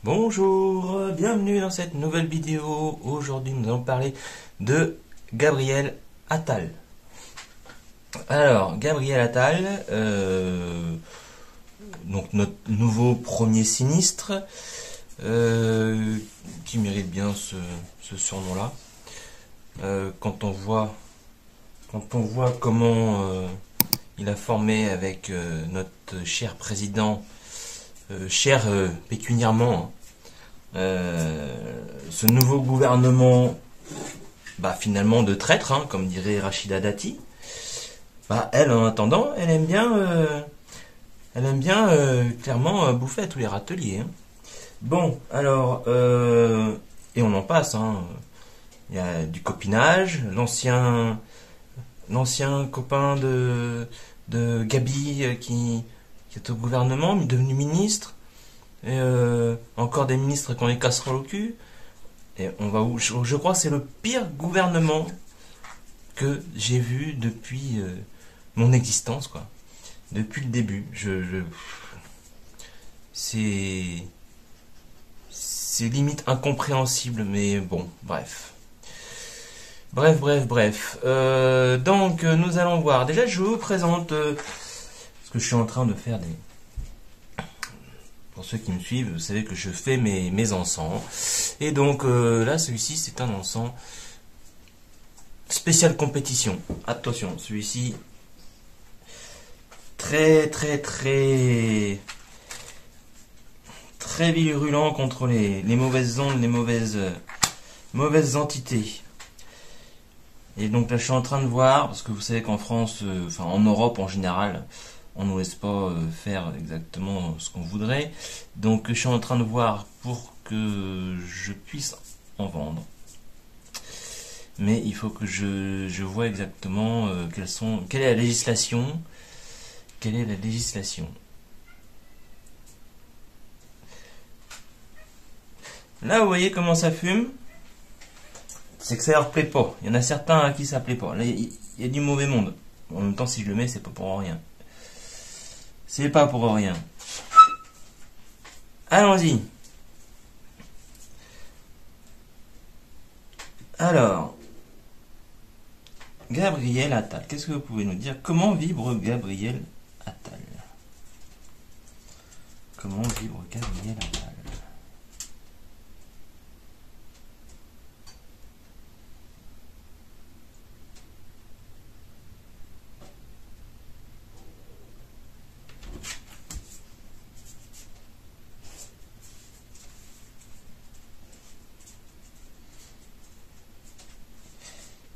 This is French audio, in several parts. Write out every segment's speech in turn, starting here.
Bonjour, bienvenue dans cette nouvelle vidéo. Aujourd'hui nous allons parler de Gabriel Attal. Alors, Gabriel Attal, donc notre nouveau premier sinistre, qui mérite bien ce surnom-là. Quand on voit comment il a formé avec notre cher président, cher pécuniairement, ce nouveau gouvernement, finalement de traître, comme dirait Rachida Dati. Elle, en attendant, elle aime bien clairement bouffer à tous les râteliers. Bon, alors, et on en passe. Il y a du copinage, l'ancien copain de Gabi qui est au gouvernement, devenu ministre, et encore des ministres qu'on les cassera au cul. Et on va où je crois que c'est le pire gouvernement que j'ai vu depuis mon existence, quoi. Depuis le début. C'est limite incompréhensible, mais bon, bref. Donc, nous allons voir. Déjà, je vous présente ce que je suis en train de faire. Pour ceux qui me suivent, vous savez que je fais mes encens. Et donc, là, celui-ci, c'est un encens spécial compétition. Attention, celui-ci, très virulent contre les mauvaises ondes, les mauvaises entités. Et donc là, je suis en train de voir, parce que vous savez qu'en France, en Europe en général, on ne laisse pas faire exactement ce qu'on voudrait. Donc je suis en train de voir pour que je puisse en vendre. Mais il faut que je vois exactement quelle est la législation. Quelle est la législation? Là, vous voyez comment ça fume? C'est que ça leur plaît pas. Il y en a certains à qui ça plaît pas. Là, il y a du mauvais monde. En même temps, si je le mets, c'est pas pour rien. C'est pas pour rien. Allons-y. Alors, Gabriel Attal. Qu'est-ce que vous pouvez nous dire? Comment vibre Gabriel Attal? Comment vibre Gabriel Attal?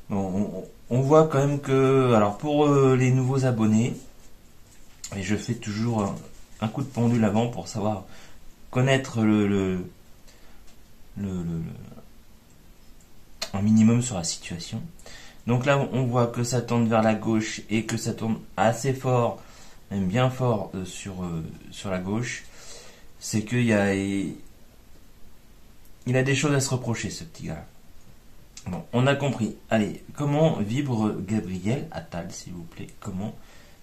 Bon, on voit quand même que, alors pour les nouveaux abonnés, et je fais toujours un coup de pendule avant pour savoir connaître un minimum sur la situation. Donc là, on voit que ça tourne vers la gauche et que ça tourne assez fort, même bien fort sur la gauche. C'est qu'il y a, il a des choses à se reprocher, ce petit gars. Bon, on a compris. Allez, comment vibre Gabriel Attal, s'il vous plaît? Comment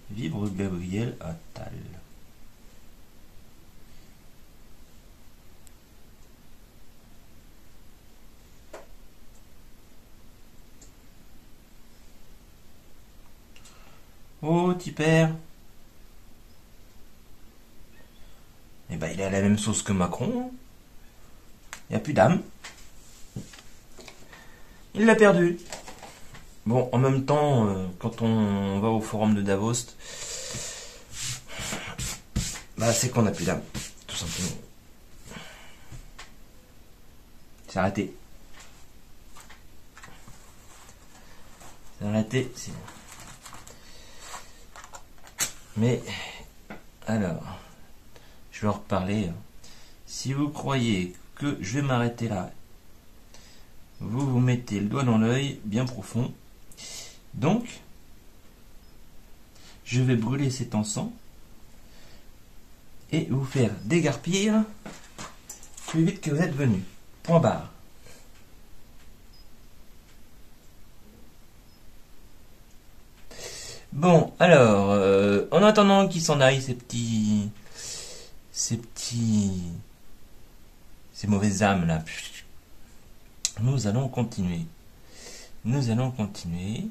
vibre Gabriel Attal? Oh, petit père. Eh ben, il a la même sauce que Macron. Il n'y a plus d'âme. Il l'a perdu. Bon, en même temps, quand on va au forum de Davos, c'est qu'on n'a plus d'âme, tout simplement. C'est arrêté. C'est arrêté. Mais, alors, je vais en reparler. Si vous croyez que je vais m'arrêter là, vous mettez le doigt dans l'œil bien profond. Donc, je vais brûler cet encens et vous faire dégarpir plus vite que vous êtes venu. Point barre. Bon, alors, en attendant qu'ils s'en aillent, ces mauvaises âmes là, nous allons continuer. Nous allons continuer.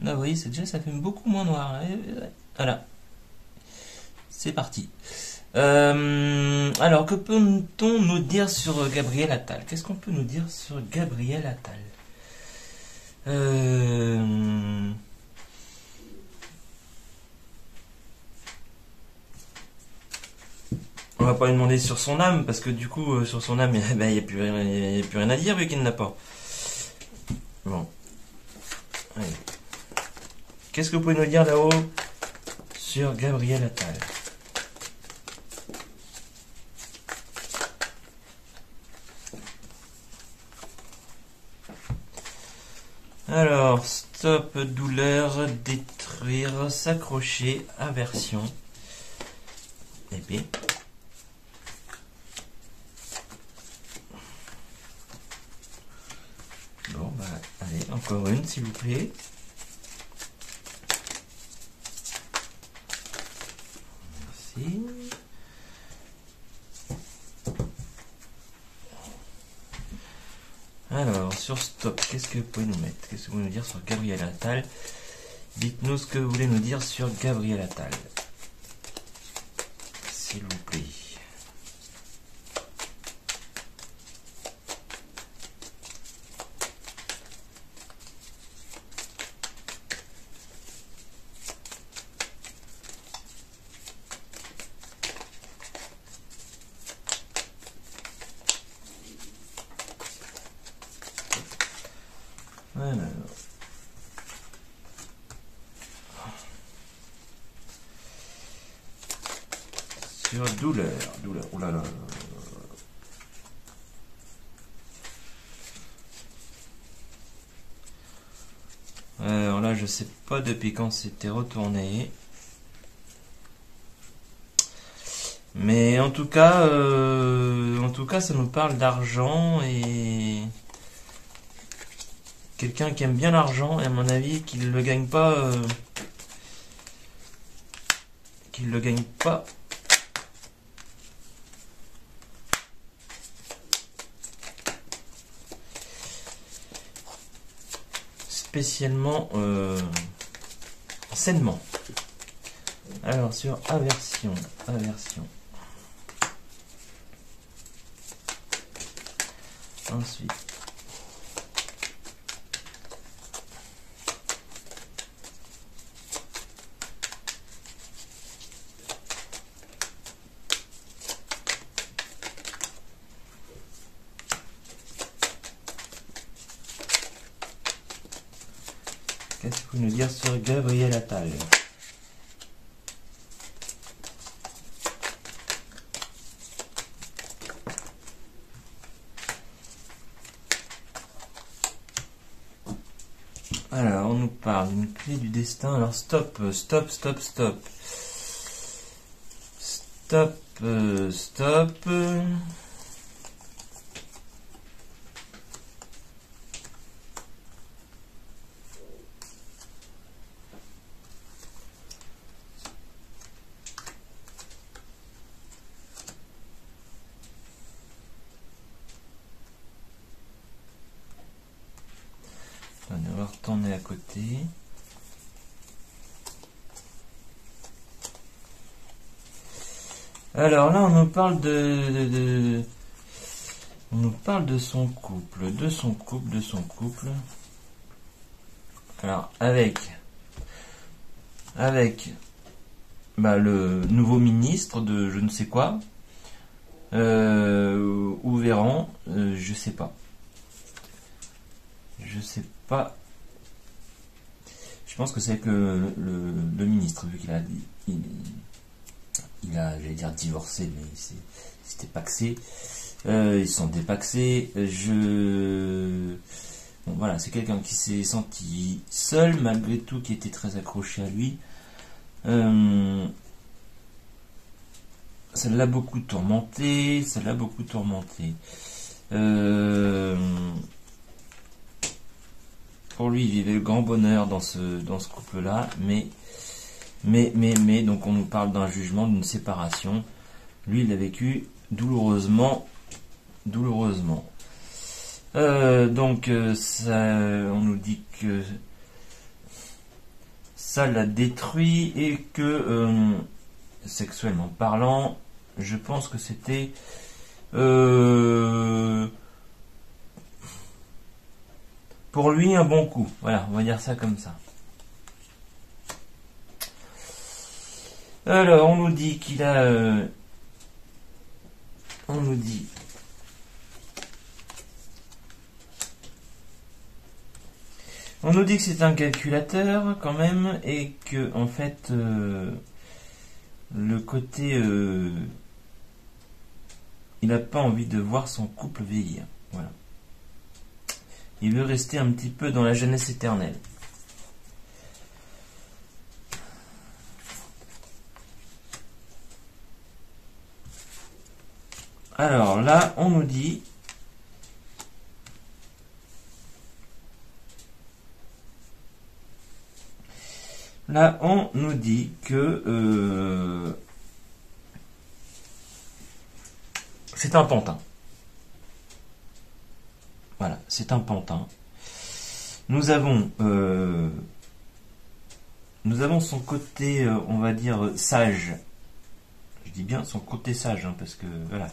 Là, vous voyez, ça fait beaucoup moins noir. Voilà. C'est parti. Alors, que peut-on nous dire sur Gabriel Attal? Qu'est-ce qu'on peut nous dire sur Gabriel Attal? On va pas lui demander sur son âme, parce que du coup, sur son âme, il n'y a plus rien à dire vu qu'il n'a pas. Bon. Allez. Qu'est-ce que vous pouvez nous dire là-haut sur Gabriel Attal? Alors, stop, douleur, détruire, s'accrocher, aversion, épée. Bon, bah, allez, encore une, s'il vous plaît. Merci. Alors, sur stop, qu'est-ce que vous pouvez nous mettre? Qu'est-ce que vous pouvez nous dire sur Gabriel Attal? Dites-nous ce que vous voulez nous dire sur Gabriel Attal. S'il vous plaît. Alors. Sur douleur, oh là là. Alors là, je sais pas depuis quand c'était retourné. Mais en tout cas, ça nous parle d'argent et quelqu'un qui aime bien l'argent et à mon avis qu'il le gagne pas, spécialement sainement. Alors sur aversion. Ensuite. Qu'est-ce que vous nous dire sur Gabriel Attal? Alors, on nous parle d'une clé du destin. Alors, stop. On va retourner à côté. Alors là, on nous parle on nous parle de son couple, Alors avec le nouveau ministre de je ne sais quoi, ou Véran, je sais pas. Je pense que c'est avec le ministre, vu qu'il a j'allais dire divorcé, mais c'était paxé. Ils sont dépaxés. Bon, voilà, c'est quelqu'un qui s'est senti seul, malgré tout, qui était très accroché à lui. Ça l'a beaucoup tourmenté. Pour lui, il vivait le grand bonheur dans ce couple-là, mais, donc on nous parle d'un jugement, d'une séparation. Lui, il l'a vécu douloureusement. Donc, on nous dit que ça l'a détruit et que, sexuellement parlant, je pense que c'était pour lui un bon coup. Voilà, on va dire ça comme ça. Alors, on nous dit qu'il a... on nous dit... On nous dit que c'est un calculateur quand même et que en fait le côté il n'a pas envie de voir son couple vieillir. Voilà. Il veut rester un petit peu dans la jeunesse éternelle. Alors là, on nous dit que c'est un pantin. Voilà, c'est un pantin. Nous avons son côté, on va dire, sage. Je dis bien son côté sage, hein, parce que voilà.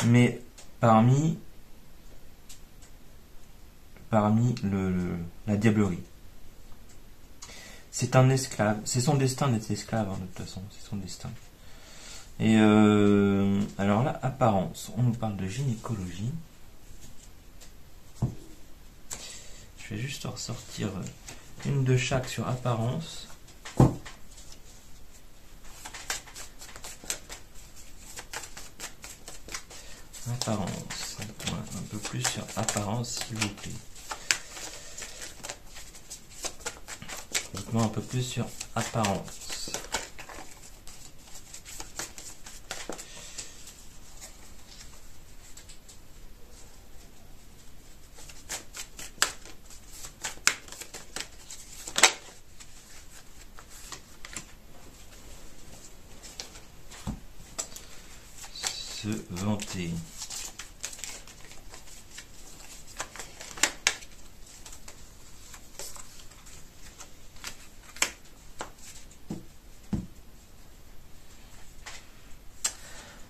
Mais parmi la diablerie. C'est un esclave. C'est son destin d'être esclave, hein, de toute façon. C'est son destin. Et alors là, apparence. On nous parle de gynécologie. Je vais juste ressortir une de chaque sur apparence. Apparence. Un peu plus sur apparence, s'il vous plaît. Dites-moi un peu plus sur apparence. Se vanter.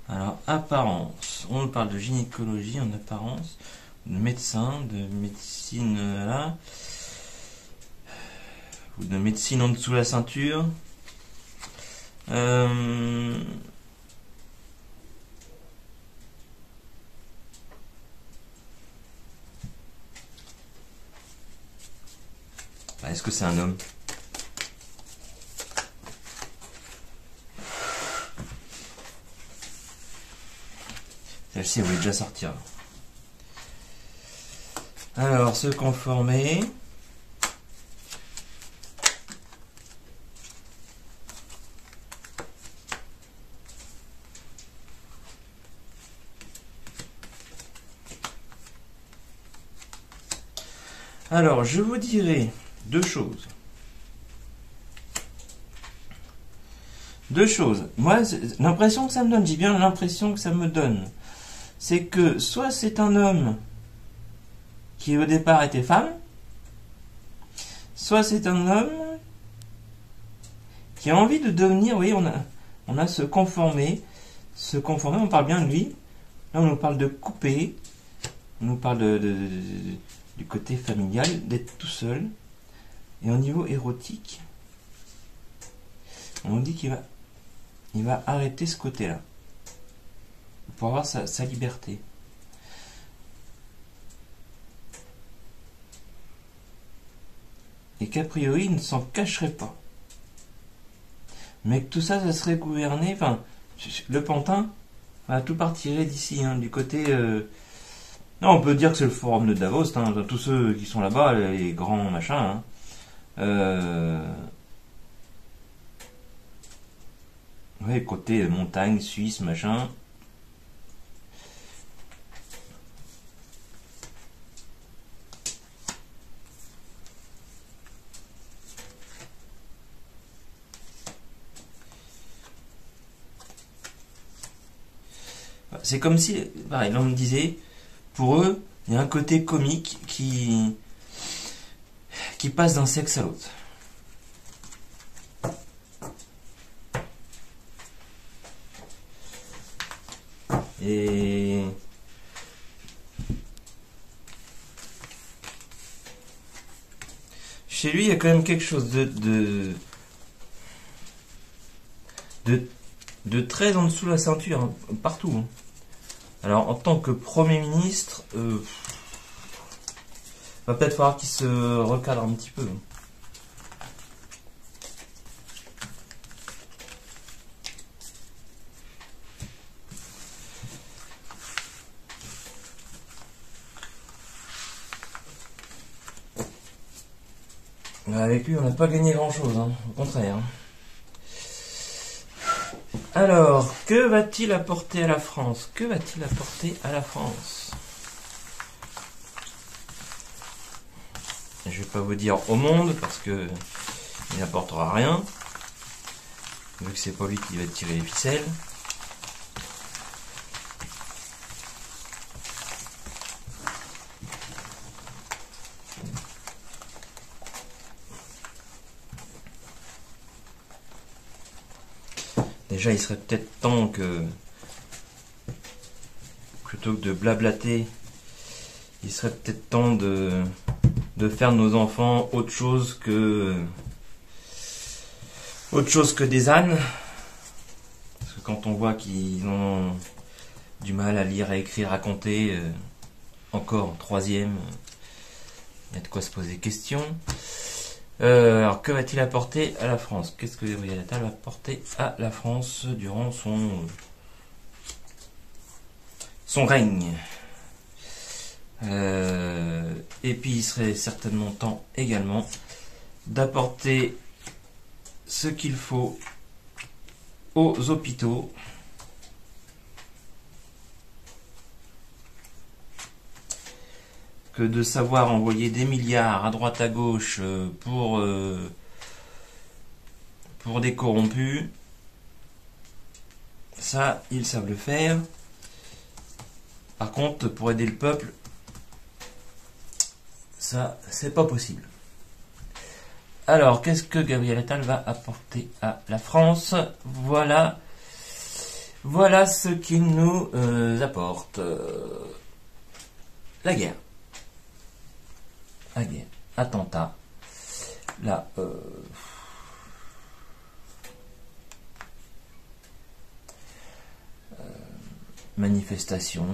Alors, apparence. On nous parle de gynécologie en apparence, de médecin, de médecine là, ou de médecine en dessous de la ceinture. Est-ce que c'est un homme ? Celle-ci, elle voulait déjà sortir. Alors, se conformer. Alors, je vous dirai deux choses. Moi, l'impression que ça me donne, j'ai bien l'impression que ça me donne, c'est que soit c'est un homme qui au départ était femme, soit c'est un homme qui a envie de devenir, oui, on a se conformer, on parle bien de lui. Là, on nous parle de couper, on nous parle du côté familial, d'être tout seul. Et au niveau érotique, on nous dit qu'il va arrêter ce côté-là pour avoir sa liberté. Et qu'a priori, il ne s'en cacherait pas. Mais que tout ça, ça serait gouverné. Enfin, le pantin, tout partirait d'ici, hein, du côté. Non, on peut dire que c'est le forum de Davos, hein, tous ceux qui sont là-bas, les grands machins. Hein. Ouais, côté montagne, Suisse, machin. C'est comme si, pareil, là on me disait, pour eux, il y a un côté comique qui passe d'un sexe à l'autre. Et chez lui, il y a quand même quelque chose de très en dessous de la ceinture, hein, partout. Hein. Alors, en tant que Premier ministre, va peut-être falloir qu'il se recadre un petit peu. Avec lui, on n'a pas gagné grand-chose, hein, au contraire. Alors, que va-t-il apporter à la France? Que va-t-il apporter à la France? Je vais pas vous dire au monde, parce que il n'apportera rien, vu que c'est pas lui qui va tirer les ficelles. Déjà, il serait peut-être temps que, plutôt que de blablater, il serait peut-être temps de faire de nos enfants autre chose que des ânes. Parce que quand on voit qu'ils ont du mal à lire, à écrire, à compter, encore en troisième, il y a de quoi se poser question. Alors, que va-t-il apporter à la France? Qu'est-ce que Gabriel Attal va apporter à la France durant son règne? Et puis, il serait certainement temps également d'apporter ce qu'il faut aux hôpitaux. Que de savoir envoyer des milliards à droite à gauche pour des corrompus, ça ils savent le faire. Par contre, pour aider le peuple, ça c'est pas possible. Alors, qu'est-ce que Gabriel Attal va apporter à la France? Voilà ce qu'il nous apporte. La guerre. La guerre. Attentat. Là, manifestation.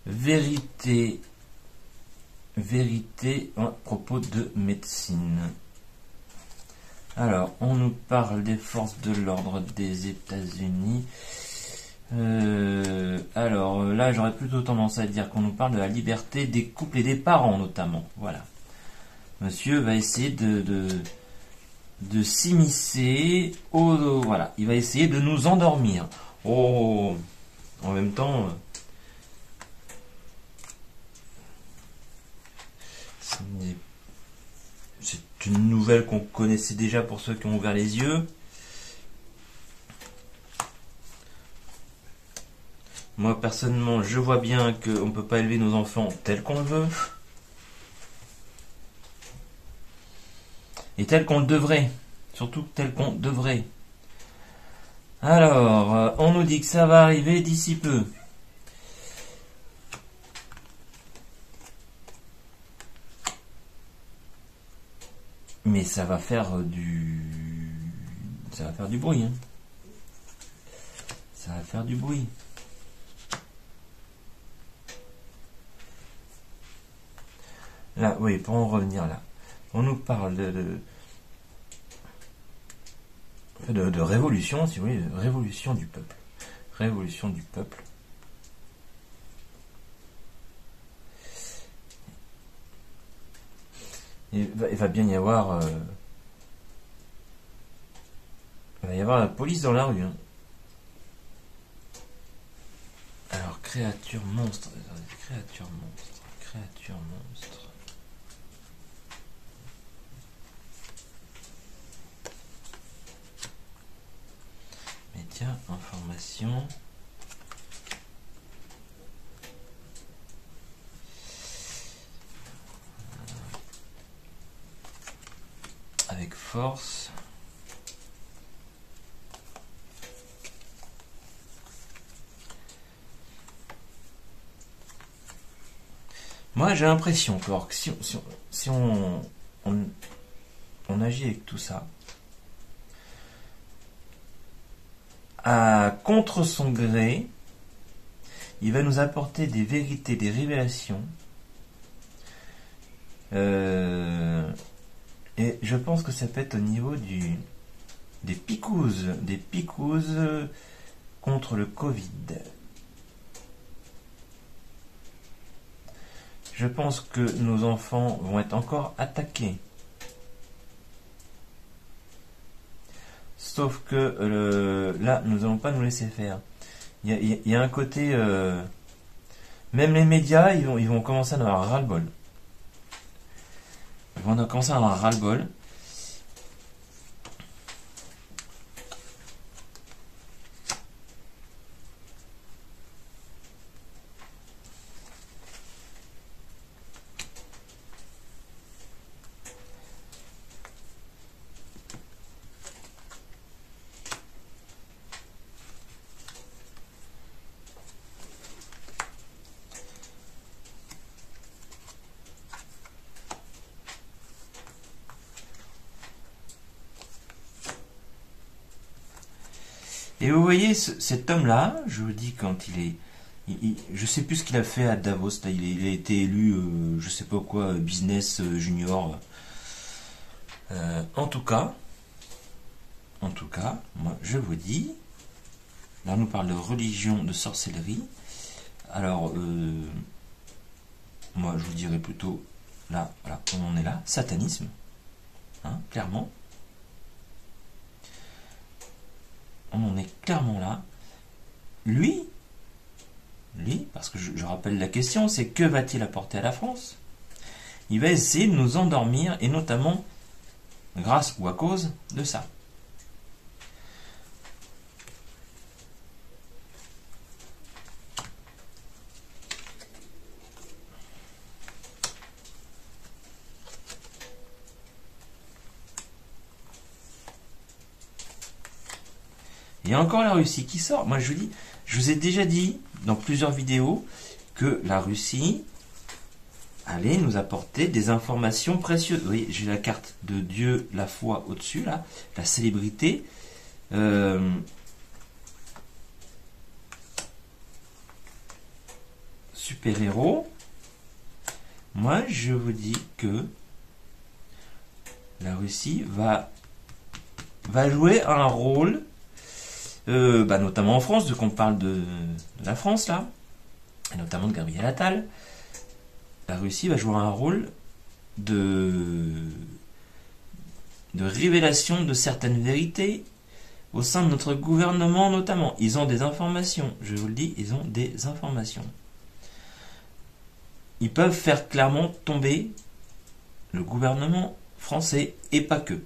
Vérité à propos de médecine. Alors, on nous parle des forces de l'ordre des États-Unis. Alors là, j'aurais plutôt tendance à dire qu'on nous parle de la liberté des couples et des parents, notamment. Voilà. Monsieur va essayer de s'immiscer. Voilà. Il va essayer de nous endormir. Oh, en même temps. C'est une nouvelle qu'on connaissait déjà pour ceux qui ont ouvert les yeux. Moi, personnellement, je vois bien qu'on ne peut pas élever nos enfants tels qu'on le veut. Et tel qu'on le devrait. Surtout tel qu'on devrait. Alors, on nous dit que ça va arriver d'ici peu. Mais ça va faire du bruit. Hein. Ça va faire du bruit. Là, oui, pour en revenir là. On nous parle de révolution, si vous voulez, de révolution du peuple. Révolution du peuple. Il va bien y avoir... il va y avoir la police dans la rue. Hein. Alors, créature monstre. Créature monstre. Créature monstre. Médias, information. force. Moi, j'ai l'impression que si on agit avec tout ça, contre son gré, il va nous apporter des vérités, des révélations. Et je pense que ça peut être au niveau des picouzes contre le Covid. Je pense que nos enfants vont être encore attaqués. Sauf que là, nous n'allons pas nous laisser faire. Il y a un côté... même les médias, ils vont commencer à en avoir ras-le-bol. Ils vont commencer à en avoir ras-le-bol. Et vous voyez, cet homme-là, je vous dis quand je sais plus ce qu'il a fait à Davos, là, il a été élu, je sais pas quoi, business junior. En tout cas, moi je vous dis, là on nous parle de religion, de sorcellerie. Alors, moi je vous dirais plutôt, là, voilà, on est là, satanisme, hein, clairement. On en est clairement là. Lui, parce que je rappelle la question, c'est que va-t-il apporter à la France? Il va essayer de nous endormir, et notamment grâce ou à cause de ça. Il y a encore la Russie qui sort. Moi, je vous ai déjà dit dans plusieurs vidéos que la Russie allait nous apporter des informations précieuses. Vous voyez, j'ai la carte de Dieu, la foi au-dessus, là, la célébrité. Super-héros. Moi, je vous dis que la Russie va jouer un rôle... notamment en France, vu qu'on parle de la France là, et notamment de Gabriel Attal, la Russie va jouer un rôle de révélation de certaines vérités au sein de notre gouvernement notamment. Ils ont des informations, je vous le dis, ils ont des informations. Ils peuvent faire clairement tomber le gouvernement français et pas que.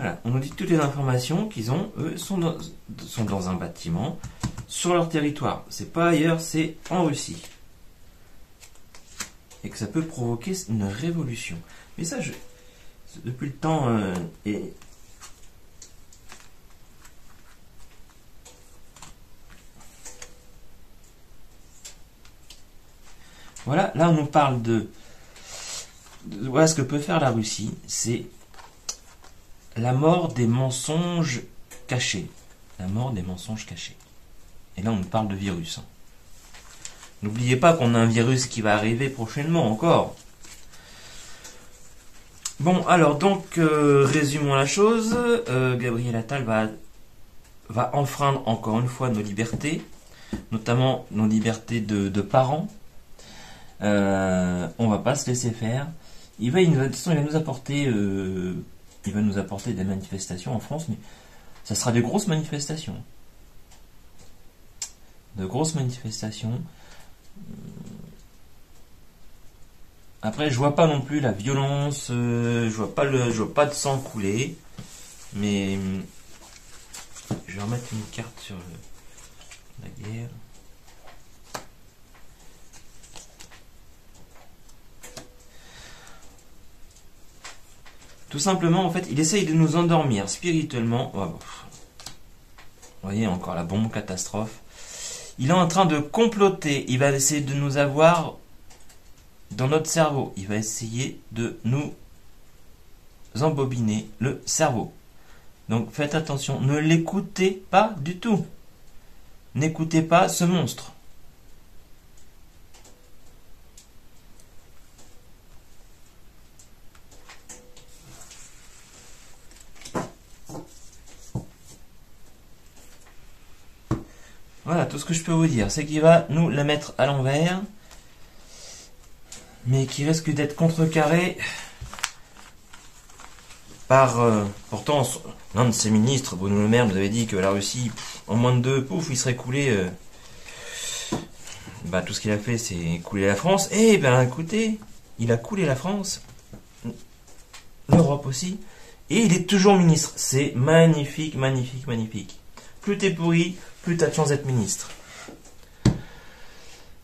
Voilà, on nous dit toutes les informations qu'ils ont, eux, sont dans un bâtiment sur leur territoire. C'est pas ailleurs, c'est en Russie. Et que ça peut provoquer une révolution. Mais ça, depuis le temps, voilà, là on nous parle voilà ce que peut faire la Russie, c'est la mort des mensonges cachés. La mort des mensonges cachés. Et là, on nous parle de virus. N'oubliez pas qu'on a un virus qui va arriver prochainement encore. Bon, alors donc, résumons la chose. Gabriel Attal va enfreindre encore une fois nos libertés, notamment nos libertés de parents. On va pas se laisser faire. Il va nous apporter... il va nous apporter des manifestations en France, mais ça sera des grosses manifestations. De grosses manifestations. Après, je vois pas non plus la violence, je vois pas de sang couler, mais je vais remettre une carte sur La guerre. Tout simplement, en fait, il essaye de nous endormir spirituellement. Oh, vous voyez, encore la bombe catastrophe. Il est en train de comploter. Il va essayer de nous avoir dans notre cerveau. Il va essayer de nous embobiner le cerveau. Donc faites attention. Ne l'écoutez pas du tout. N'écoutez pas ce monstre. Voilà, tout ce que je peux vous dire, c'est qu'il va nous la mettre à l'envers, mais qui risque d'être contrecarré par... pourtant, l'un de ses ministres, Bruno Le Maire, nous avait dit que la Russie, en moins de 2, pouf, il serait coulé... tout ce qu'il a fait, c'est couler la France. Eh ben, écoutez, il a coulé la France, l'Europe aussi, et il est toujours ministre. C'est magnifique, magnifique, magnifique. Plus t'es pourri, plus t'as de chance d'être ministre.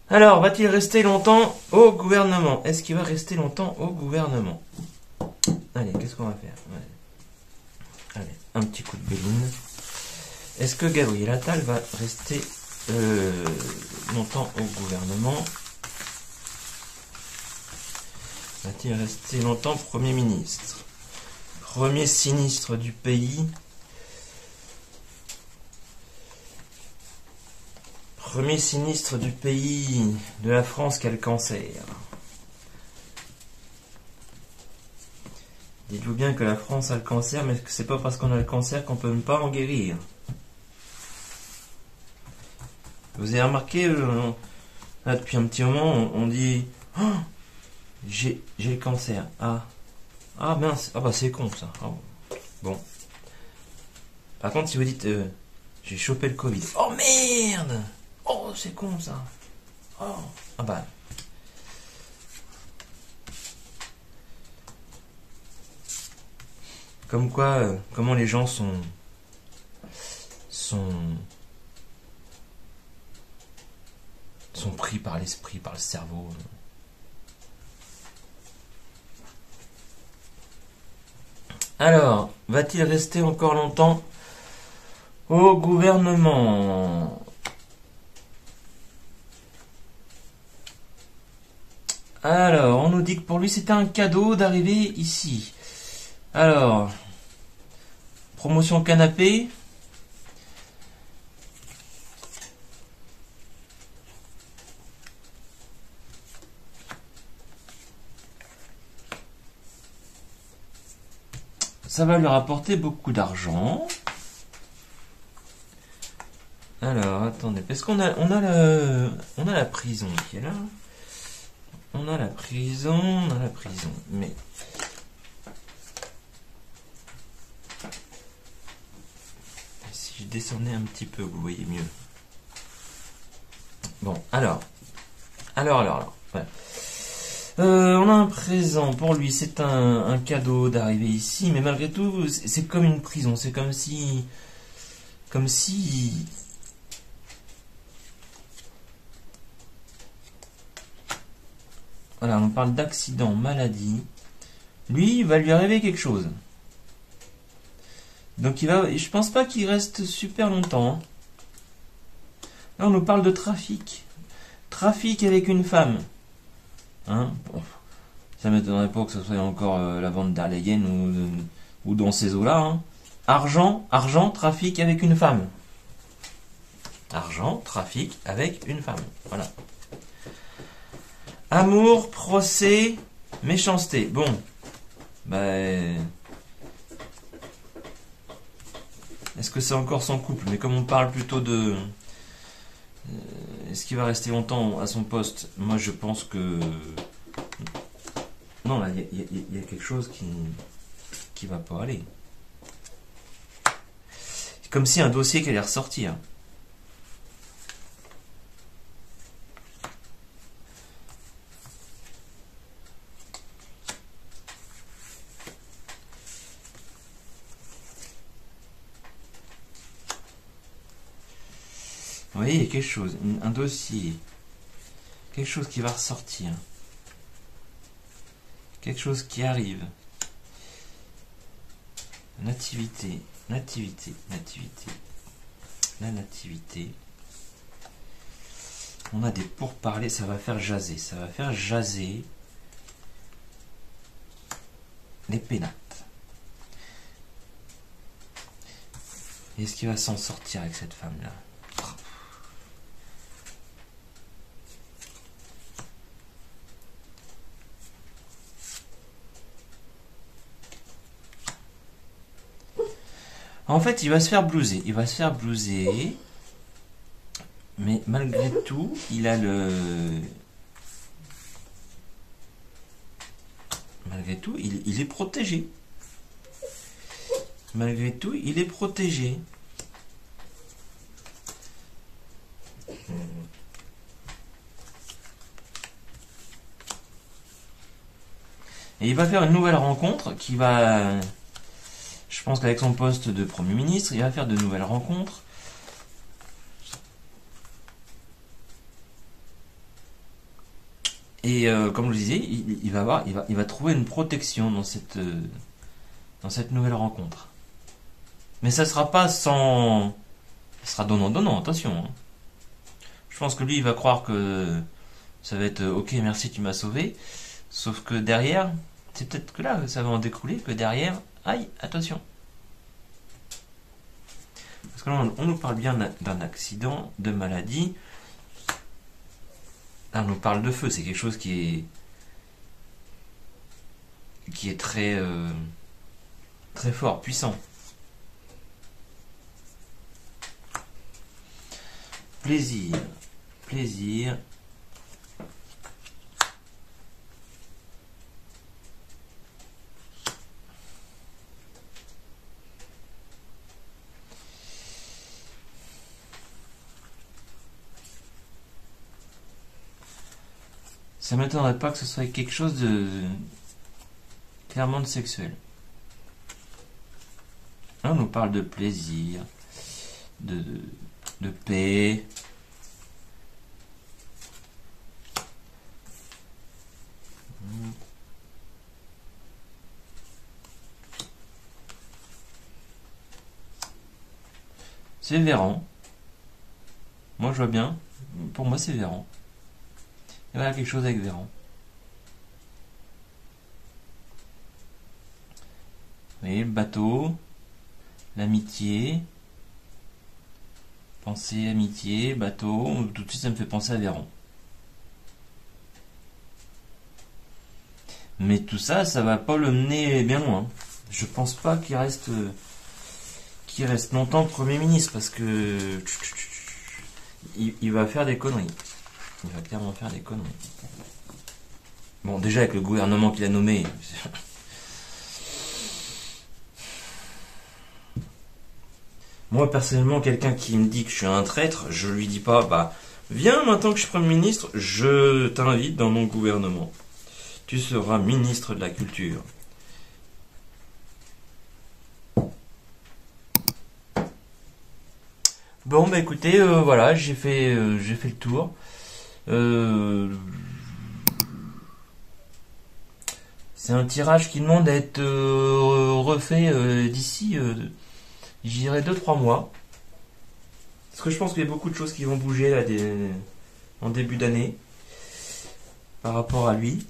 Alors, va-t-il rester longtemps au gouvernement? Est-ce qu'il va rester longtemps au gouvernement? Allez, qu'est-ce qu'on va faire? Allez, un petit coup de béline. Est-ce que Gabriel Attal va rester longtemps au gouvernement? Va-t-il rester longtemps Premier ministre? Premier sinistre du pays. Premier sinistre du pays de la France qui a le cancer. Dites-vous bien que la France a le cancer, mais que c'est pas parce qu'on a le cancer qu'on peut ne pas en guérir. Vous avez remarqué, là, depuis un petit moment, on dit oh, j'ai le cancer. Ah mince, c'est con ça. Oh. Bon. Par contre, si vous dites j'ai chopé le Covid. Oh merde! Oh, c'est con ça. Oh. Comme quoi, comment les gens sont pris par l'esprit, par le cerveau. Alors, va-t-il rester encore longtemps au gouvernement? Alors, on nous dit que pour lui c'était un cadeau d'arriver ici. Alors, promotion canapé. Ça va lui rapporter beaucoup d'argent. Alors, attendez, parce qu'on a la prison qui est là. On a la prison, mais... Si je descendais un petit peu, vous voyez mieux. Bon, alors. Voilà. On a un présent pour lui, c'est un cadeau d'arriver ici, mais malgré tout, c'est comme une prison, c'est comme si... Voilà, on parle d'accident, maladie. Lui, il va lui arriver quelque chose. Donc je pense pas qu'il reste super longtemps. Là, on nous parle de trafic. Trafic avec une femme. Hein, bon, ça m'étonnerait pas que ce soit encore la vente d'Arlésienne ou dans ces eaux-là. Hein. Argent, trafic avec une femme. Argent, trafic avec une femme. Voilà. Amour, procès, méchanceté. Bon. Est-ce que c'est encore son couple? Mais comme on parle plutôt de... Est-ce qu'il va rester longtemps à son poste? Moi, je pense que... Non, là, il y a quelque chose qui va pas aller. C'est comme si un dossier qui allait ressortir. Vous voyez, il y a quelque chose, un dossier, quelque chose qui va ressortir, quelque chose qui arrive. Nativité, nativité, nativité, la nativité. On a des pourparlers, ça va faire jaser, les pénates. Est-ce qu'il va s'en sortir avec cette femme-là? En fait, il va se faire blouser. Mais malgré tout, il a le... Malgré tout, il est protégé. Malgré tout, il est protégé. Et il va faire une nouvelle rencontre qui va... Je pense qu'avec son poste de Premier ministre, il va faire de nouvelles rencontres. Et comme je le disais, il va trouver une protection dans cette nouvelle rencontre. Mais ça sera pas sans... Ça sera donnant, attention. Hein. Je pense que lui, il va croire que ça va être ok, merci, tu m'as sauvé. Sauf que derrière, c'est peut-être que là, ça va en découler, que derrière, aïe, attention. Parce que là, on nous parle bien d'un accident, de maladie. Là, on nous parle de feu, c'est quelque chose qui est très, très fort, puissant. Plaisir, plaisir. Ça m'étonnerait pas que ce soit quelque chose de clairement de sexuel. Là, on nous parle de plaisir, de paix. C'est Véran. Moi, je vois bien. Pour moi, c'est Véran. Il y a quelque chose avec Véran. Vous voyez, le bateau, l'amitié, pensée, amitié, bateau, tout de suite ça me fait penser à Véran. Mais tout ça, ça va pas le mener bien loin. Je pense pas qu'il reste longtemps Premier ministre parce que il va faire des conneries. Il va clairement faire des conneries. Bon, déjà avec le gouvernement qu'il a nommé. Moi, personnellement, quelqu'un qui me dit que je suis un traître, je lui dis pas, bah, viens maintenant que je suis Premier ministre, je t'invite dans mon gouvernement. Tu seras ministre de la Culture. Bon, bah écoutez, voilà, j'ai fait le tour. C'est un tirage qui demande à être refait d'ici, j'irai 2-3 mois. Parce que je pense qu'il y a beaucoup de choses qui vont bouger là, en début d'année par rapport à lui.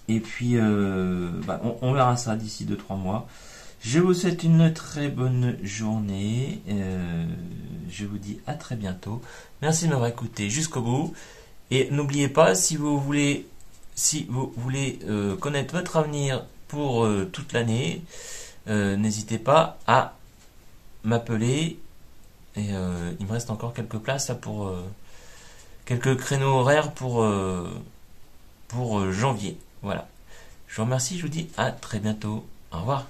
Et puis, on verra ça d'ici 2-3 mois. Je vous souhaite une très bonne journée. Je vous dis à très bientôt. Merci de m'avoir écouté jusqu'au bout. Et n'oubliez pas, si vous voulez connaître votre avenir pour toute l'année, n'hésitez pas à m'appeler. Et il me reste encore quelques places là pour quelques créneaux horaires pour janvier. Voilà. Je vous remercie, je vous dis à très bientôt. Au revoir.